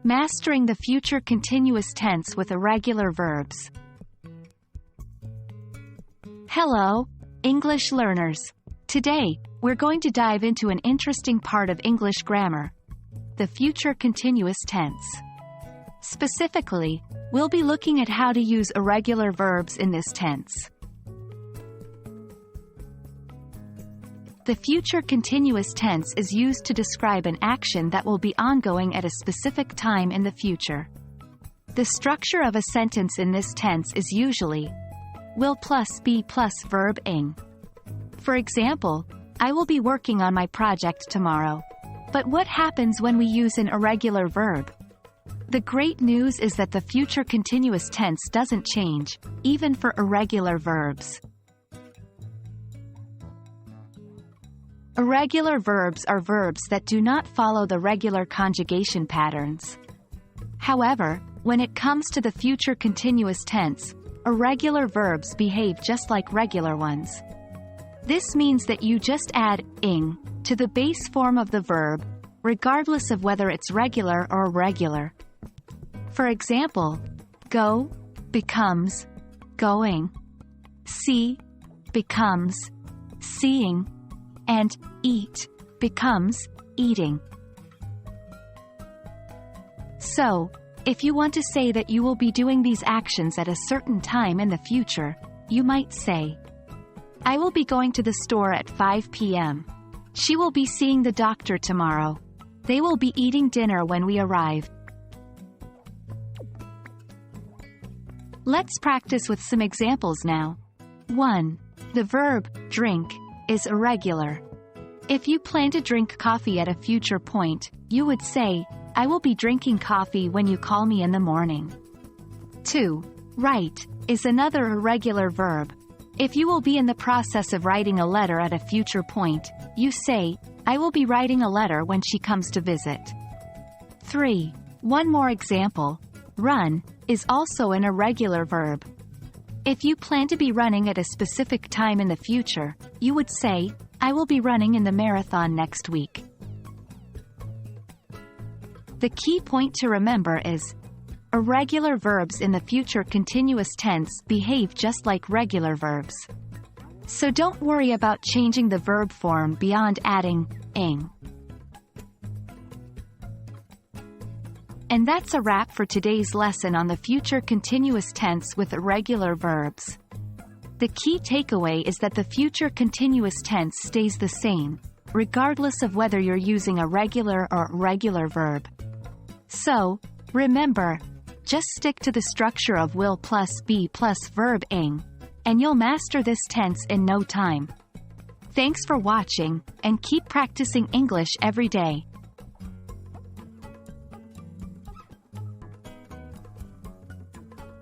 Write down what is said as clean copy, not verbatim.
Mastering the future continuous tense with irregular verbs. Hello, English learners. Today, we're going to dive into an interesting part of English grammar, the future continuous tense. Specifically, we'll be looking at how to use irregular verbs in this tense. The future continuous tense is used to describe an action that will be ongoing at a specific time in the future. The structure of a sentence in this tense is usually will plus be plus verb ing. For example, I will be working on my project tomorrow. But what happens when we use an irregular verb? The great news is that the future continuous tense doesn't change, even for irregular verbs. Irregular verbs are verbs that do not follow the regular conjugation patterns. However, when it comes to the future continuous tense, irregular verbs behave just like regular ones. This means that you just add ing to the base form of the verb, regardless of whether it's regular or irregular. For example, go becomes going, see becomes seeing, and eat becomes eating. So, if you want to say that you will be doing these actions at a certain time in the future, you might say, I will be going to the store at 5 p.m. She will be seeing the doctor tomorrow. They will be eating dinner when we arrive. Let's practice with some examples now. 1. The verb drink is irregular. If you plan to drink coffee at a future point, you would say, I will be drinking coffee when you call me in the morning. 2. Write is another irregular verb. If you will be in the process of writing a letter at a future point, you say, I will be writing a letter when she comes to visit. 3. One more example. Run is also an irregular verb. If you plan to be running at a specific time in the future, you would say, I will be running in the marathon next week. The key point to remember is, irregular verbs in the future continuous tense behave just like regular verbs. So don't worry about changing the verb form beyond adding ing. And that's a wrap for today's lesson on the future continuous tense with irregular verbs. The key takeaway is that the future continuous tense stays the same, regardless of whether you're using a regular or irregular verb. So, remember, just stick to the structure of will plus be plus verb ing, and you'll master this tense in no time. Thanks for watching, and keep practicing English every day.